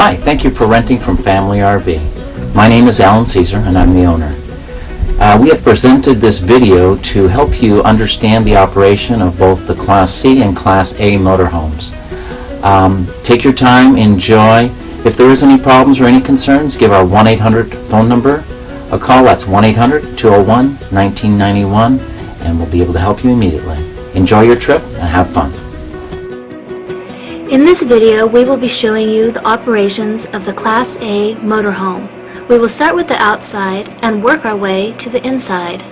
Hi, thank you for renting from Family RV. My name is Alan Caesar and I'm the owner. We have presented this video to help you understand the operation of both the Class C and Class A motorhomes. Take your time, enjoy. If there is any problems or any concerns, give our 1-800 phone number a call. That's 1-800-201-1991, and we'll be able to help you immediately. Enjoy your trip and have fun. In this video, we will be showing you the operations of the Class A motorhome. We will start with the outside and work our way to the inside.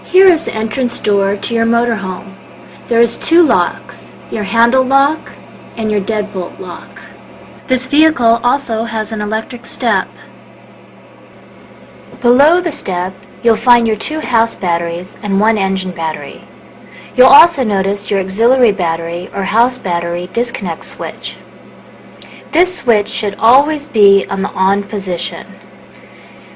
Here is the entrance door to your motorhome. There is two locks, your handle lock and your deadbolt lock. This vehicle also has an electric step. Below the step, you'll find your two house batteries and one engine battery. You'll also notice your auxiliary battery or house battery disconnect switch. This switch should always be on the on position.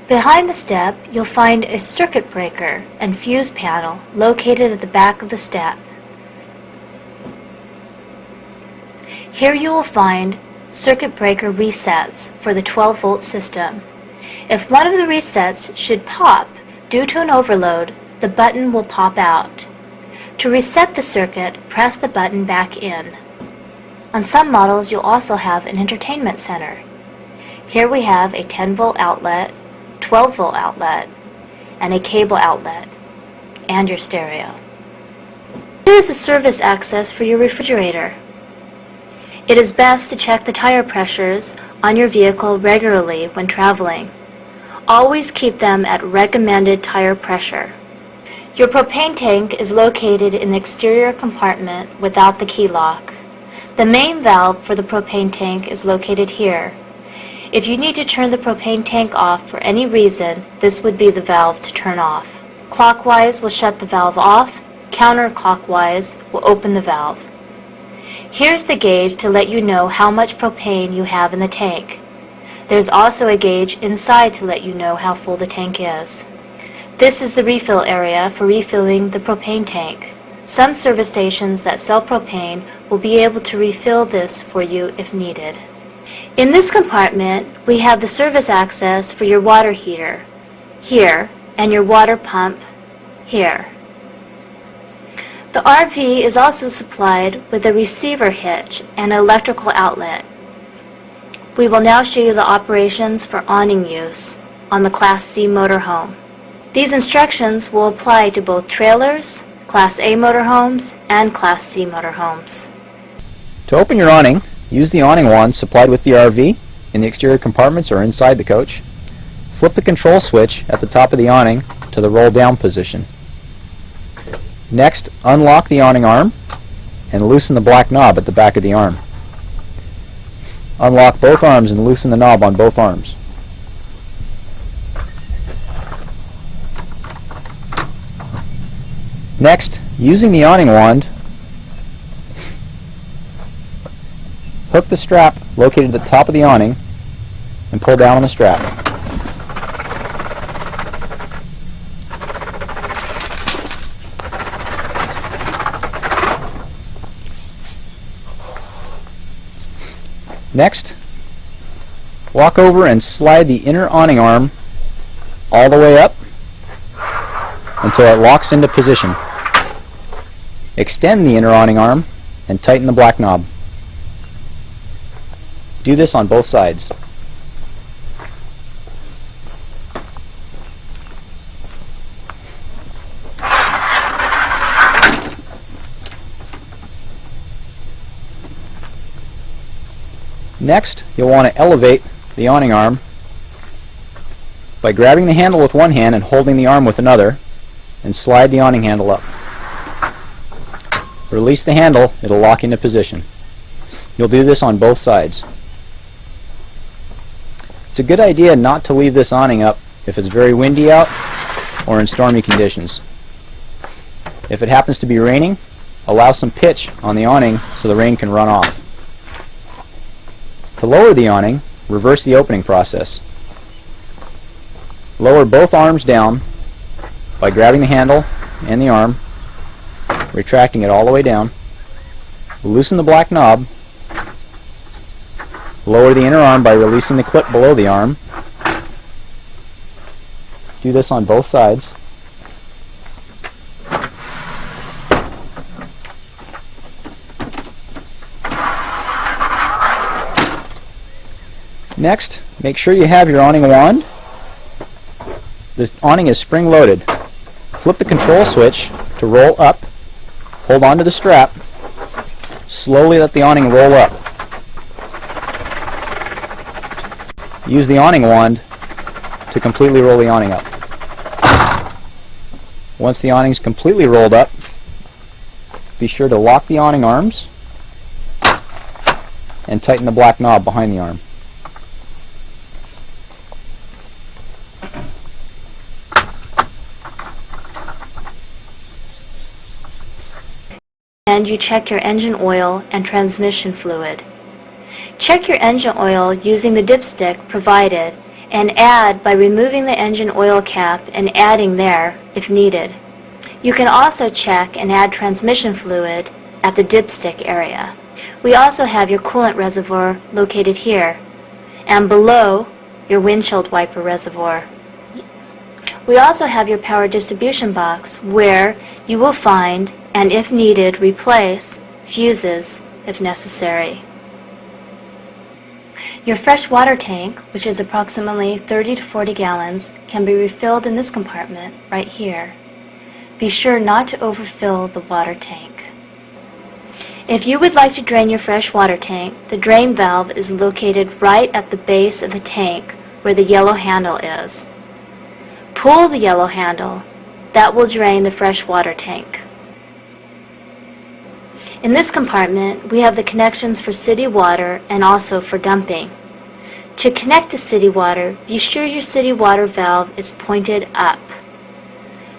Behind the step, you'll find a circuit breaker and fuse panel located at the back of the step. Here you will find circuit breaker resets for the 12-volt system. If one of the resets should pop due to an overload, the button will pop out. To reset the circuit, press the button back in. On some models, you'll also have an entertainment center. Here we have a 10-volt outlet, 12-volt outlet, and a cable outlet, and your stereo. Here is the service access for your refrigerator. It is best to check the tire pressures on your vehicle regularly when traveling. Always keep them at recommended tire pressure. Your propane tank is located in the exterior compartment without the key lock. The main valve for the propane tank is located here. If you need to turn the propane tank off for any reason, this would be the valve to turn off. Clockwise will shut the valve off, counterclockwise will open the valve. Here's the gauge to let you know how much propane you have in the tank. There's also a gauge inside to let you know how full the tank is. This is the refill area for refilling the propane tank. Some service stations that sell propane will be able to refill this for you if needed. In this compartment, we have the service access for your water heater here and your water pump here. The RV is also supplied with a receiver hitch and an electrical outlet. We will now show you the operations for awning use on the Class C motorhome. These instructions will apply to both trailers, Class A motorhomes, and Class C motorhomes. To open your awning, use the awning wand supplied with the RV in the exterior compartments or inside the coach. Flip the control switch at the top of the awning to the roll down position. Next, unlock the awning arm and loosen the black knob at the back of the arm. Unlock both arms and loosen the knob on both arms. Next, using the awning wand, hook the strap located at the top of the awning and pull down on the strap. Next, walk over and slide the inner awning arm all the way up until it locks into position. Extend the inner awning arm and tighten the black knob. Do this on both sides. Next, you'll want to elevate the awning arm by grabbing the handle with one hand and holding the arm with another, and slide the awning handle up. Release the handle, it'll lock into position. You'll do this on both sides. It's a good idea not to leave this awning up if it's very windy out or in stormy conditions. If it happens to be raining, allow some pitch on the awning so the rain can run off. To lower the awning, reverse the opening process. Lower both arms down by grabbing the handle and the arm, retracting it all the way down. Loosen the black knob, Lower the inner arm by releasing the clip below the arm. Do this on both sides. Next, make sure you have your awning wand. This awning is spring-loaded. Flip the control switch to roll up. Hold on to the strap. Slowly let the awning roll up. Use the awning wand to completely roll the awning up. Once the awning is completely rolled up, be sure to lock the awning arms and tighten the black knob behind the arm. And you check your engine oil and transmission fluid. Check your engine oil using the dipstick provided and add by removing the engine oil cap and adding there if needed. You can also check and add transmission fluid at the dipstick area. We also have your coolant reservoir located here and below your windshield wiper reservoir. We also have your power distribution box where you will find and if needed replace fuses if necessary. Your fresh water tank, which is approximately 30 to 40 gallons, can be refilled in this compartment right here. Be sure not to overfill the water tank. If you would like to drain your fresh water tank, the drain valve is located right at the base of the tank where the yellow handle is. Pull the yellow handle. That will drain the fresh water tank. In this compartment, we have the connections for city water and also for dumping. To connect to city water, be sure your city water valve is pointed up.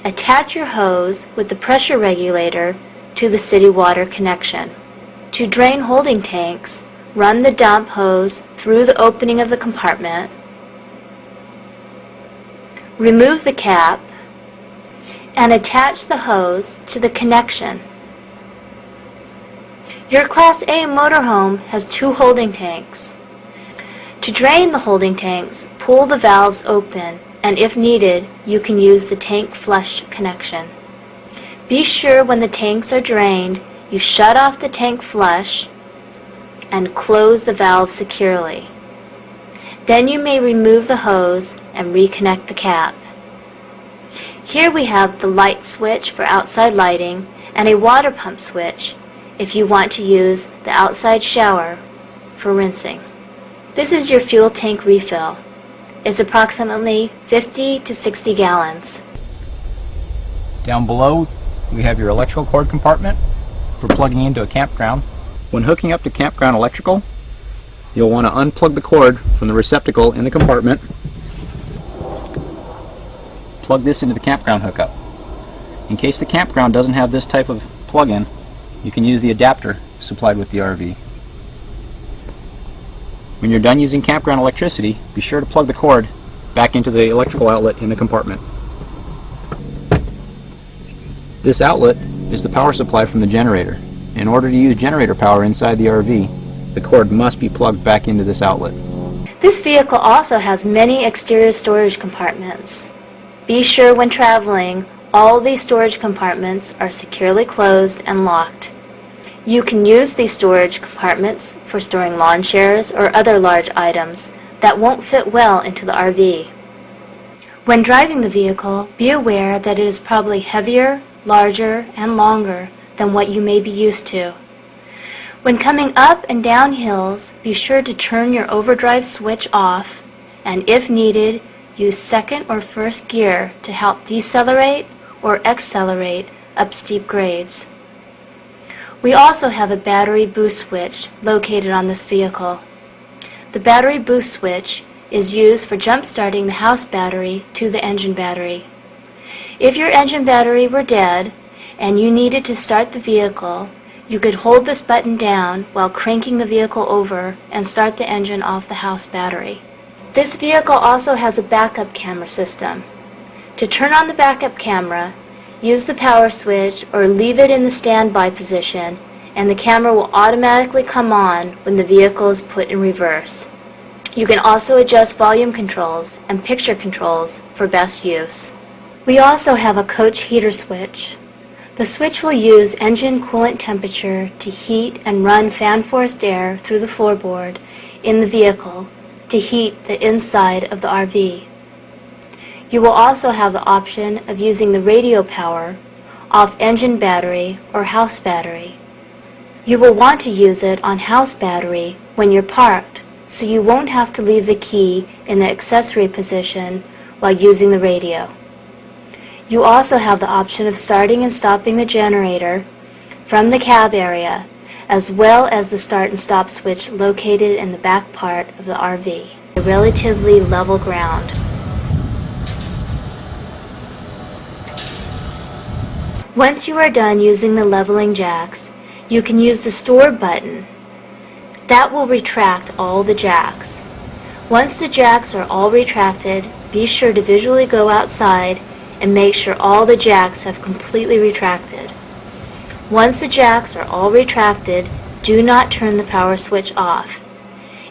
Attach your hose with the pressure regulator to the city water connection. To drain holding tanks, run the dump hose through the opening of the compartment. Remove the cap and attach the hose to the connection. Your Class A motorhome has 2 holding tanks. To drain the holding tanks, pull the valves open, and if needed, you can use the tank flush connection. Be sure when the tanks are drained, you shut off the tank flush and close the valve securely. Then you may remove the hose and reconnect the cap. Here we have the light switch for outside lighting and a water pump switch if you want to use the outside shower for rinsing. This is your fuel tank refill. It's approximately 50 to 60 gallons. Down below, we have your electrical cord compartment for plugging into a campground. When hooking up to campground electrical, you'll want to unplug the cord from the receptacle in the compartment. Plug this into the campground hookup. In case the campground doesn't have this type of plug-in, you can use the adapter supplied with the RV. When you're done using campground electricity, be sure to plug the cord back into the electrical outlet in the compartment. This outlet is the power supply from the generator. In order to use generator power inside the RV, the cord must be plugged back into this outlet. This vehicle also has many exterior storage compartments. Be sure when traveling, all these storage compartments are securely closed and locked. You can use these storage compartments for storing lawn chairs or other large items that won't fit well into the RV. When driving the vehicle, be aware that it is probably heavier, larger, and longer than what you may be used to. When coming up and down hills, be sure to turn your overdrive switch off and, if needed, use second or first gear to help decelerate or accelerate up steep grades. We also have a battery boost switch located on this vehicle. The battery boost switch is used for jump-starting the house battery to the engine battery. If your engine battery were dead and you needed to start the vehicle, you could hold this button down while cranking the vehicle over and start the engine off the house battery. This vehicle also has a backup camera system. To turn on the backup camera, use the power switch or leave it in the standby position and the camera will automatically come on when the vehicle is put in reverse. You can also adjust volume controls and picture controls for best use. We also have a coach heater switch. The switch will use engine coolant temperature to heat and run fan-forced air through the floorboard in the vehicle to heat the inside of the RV. You will also have the option of using the radio power off engine battery or house battery. You will want to use it on house battery when you're parked, so you won't have to leave the key in the accessory position while using the radio. You also have the option of starting and stopping the generator from the cab area, as well as the start and stop switch located in the back part of the RV. A relatively level ground. Once you are done using the leveling jacks, you can use the store button. That will retract all the jacks. Once the jacks are all retracted, be sure to visually go outside and make sure all the jacks have completely retracted. Once the jacks are all retracted, do not turn the power switch off.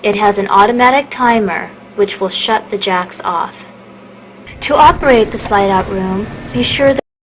It has an automatic timer which will shut the jacks off. To operate the slide-out room, be sure